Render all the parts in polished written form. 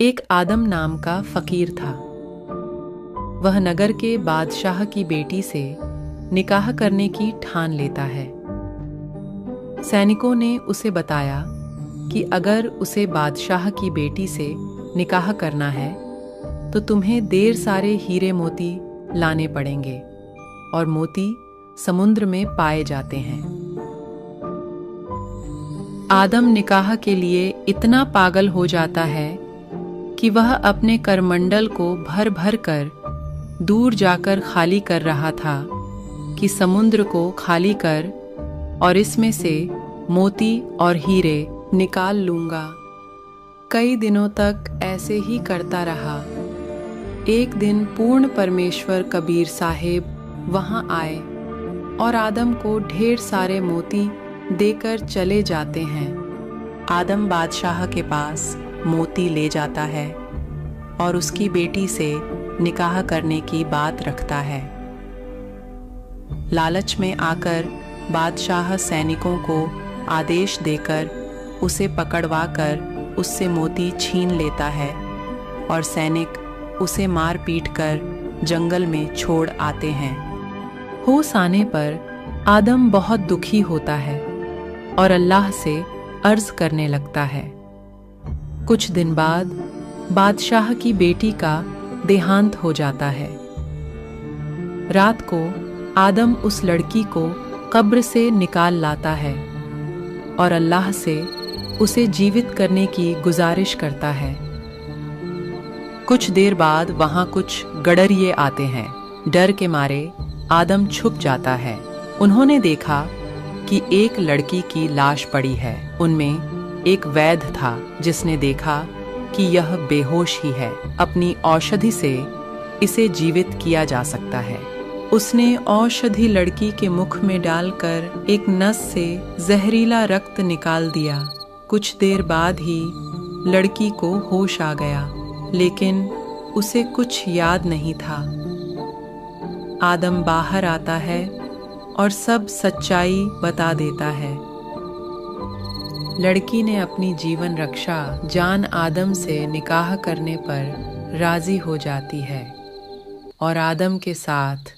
एक आदम नाम का फकीर था। वह नगर के बादशाह की बेटी से निकाह करने की ठान लेता है। सैनिकों ने उसे बताया कि अगर उसे बादशाह की बेटी से निकाह करना है तो तुम्हें ढेर सारे हीरे मोती लाने पड़ेंगे और मोती समुद्र में पाए जाते हैं। आदम निकाह के लिए इतना पागल हो जाता है कि वह अपने करमंडल को भर भर कर दूर जाकर खाली कर रहा था कि समुद्र को खाली कर और इसमें से मोती और हीरे निकाल लूंगा। कई दिनों तक ऐसे ही करता रहा। एक दिन पूर्ण परमेश्वर कबीर साहेब वहां आए और आदम को ढेर सारे मोती देकर चले जाते हैं। आदम बादशाह के पास मोती ले जाता है और उसकी बेटी से निकाह करने की बात रखता है। लालच में आकर बादशाह सैनिकों को आदेश देकर उसे पकड़वाकर उससे मोती छीन लेता है और सैनिक उसे मार पीट कर जंगल में छोड़ आते हैं। होश आने पर आदम बहुत दुखी होता है और अल्लाह से अर्ज करने लगता है। कुछ दिन बाद बादशाह की बेटी का देहांत हो जाता है। रात को आदम उस लड़की को कब्र से निकाल लाता है और अल्लाह से उसे जीवित करने की गुजारिश करता है। कुछ देर बाद वहां कुछ गडरिये आते हैं। डर के मारे आदम छुप जाता है। उन्होंने देखा कि एक लड़की की लाश पड़ी है। उनमें एक वैद्य था जिसने देखा कि यह बेहोश ही है, अपनी औषधि से इसे जीवित किया जा सकता है। उसने औषधि लड़की के मुख में डालकर एक नस से जहरीला रक्त निकाल दिया। कुछ देर बाद ही लड़की को होश आ गया, लेकिन उसे कुछ याद नहीं था। आदम बाहर आता है और सब सच्चाई बता देता है। लड़की ने अपनी जीवन रक्षा जान आदम से निकाह करने पर राजी हो जाती है और आदम के साथ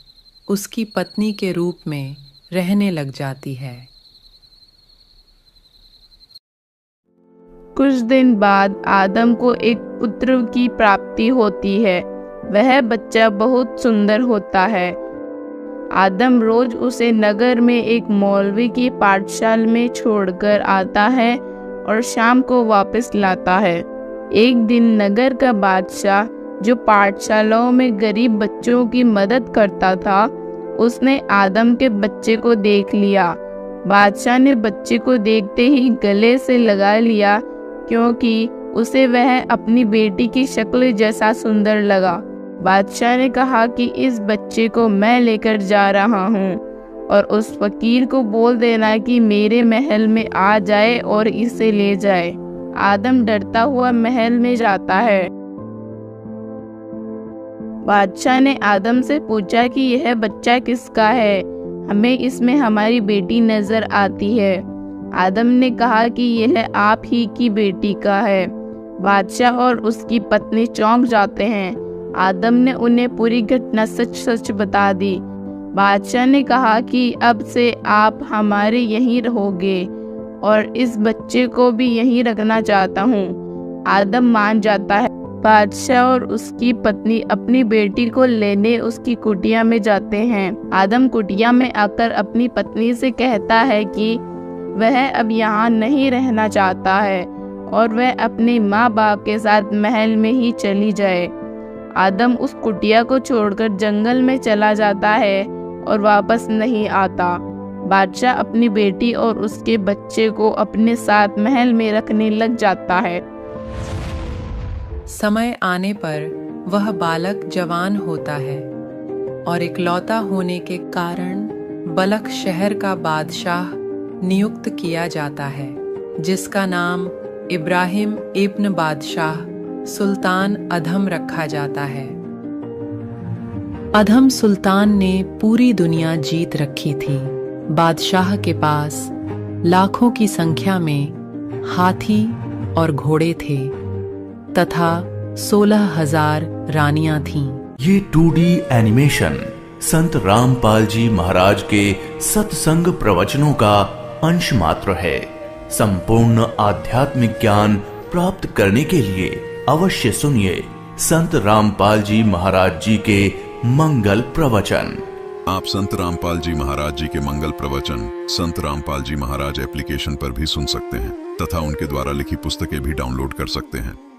उसकी पत्नी के रूप में रहने लग जाती है। कुछ दिन बाद आदम को एक पुत्र की प्राप्ति होती है। वह बच्चा बहुत सुंदर होता है। आदम रोज उसे नगर में एक मौलवी की पाठशाला में छोड़कर आता है और शाम को वापस लाता है। एक दिन नगर का बादशाह, जो पाठशालाओं में गरीब बच्चों की मदद करता था, उसने आदम के बच्चे को देख लिया। बादशाह ने बच्चे को देखते ही गले से लगा लिया, क्योंकि उसे वह अपनी बेटी की शक्ल जैसा सुंदर लगा। बादशाह ने कहा कि इस बच्चे को मैं लेकर जा रहा हूँ और उस फकीर को बोल देना कि मेरे महल में आ जाए और इसे ले जाए। आदम डरता हुआ महल में जाता है। बादशाह ने आदम से पूछा कि यह बच्चा किसका है? हमें इसमें हमारी बेटी नजर आती है। आदम ने कहा कि यह आप ही की बेटी का है। बादशाह और उसकी पत्नी चौंक जाते हैं। आदम ने उन्हें पूरी घटना सच सच बता दी। बादशाह ने कहा कि अब से आप हमारे यहीं रहोगे और इस बच्चे को भी यहीं रखना चाहता हूँ। आदम मान जाता है। बादशाह और उसकी पत्नी अपनी बेटी को लेने उसकी कुटिया में जाते हैं। आदम कुटिया में आकर अपनी पत्नी से कहता है कि वह अब यहाँ नहीं रहना चाहता है और वह अपने माँ बाप के साथ महल में ही चली जाए। आदम उस कुटिया को छोड़कर जंगल में चला जाता है और वापस नहीं आता। बादशाह अपनी बेटी और उसके बच्चे को अपने साथ महल में रखने लग जाता है। समय आने पर वह बालक जवान होता है और इकलौता होने के कारण बलख शहर का बादशाह नियुक्त किया जाता है, जिसका नाम इब्राहिम इब्न बादशाह सुल्तान अधम रखा जाता है। अधम सुल्तान ने पूरी दुनिया जीत रखी थी। बादशाह के पास लाखों की संख्या में हाथी और घोड़े थे। तथा 16,000 रानियां थीं। ये 2D एनिमेशन संत रामपाल जी महाराज के सत्संग प्रवचनों का अंश मात्र है। संपूर्ण आध्यात्मिक ज्ञान प्राप्त करने के लिए अवश्य सुनिए संत रामपाल जी महाराज जी के मंगल प्रवचन। आप संत रामपाल जी महाराज जी के मंगल प्रवचन संत रामपाल जी महाराज एप्लीकेशन पर भी सुन सकते हैं तथा उनके द्वारा लिखी पुस्तकें भी डाउनलोड कर सकते हैं।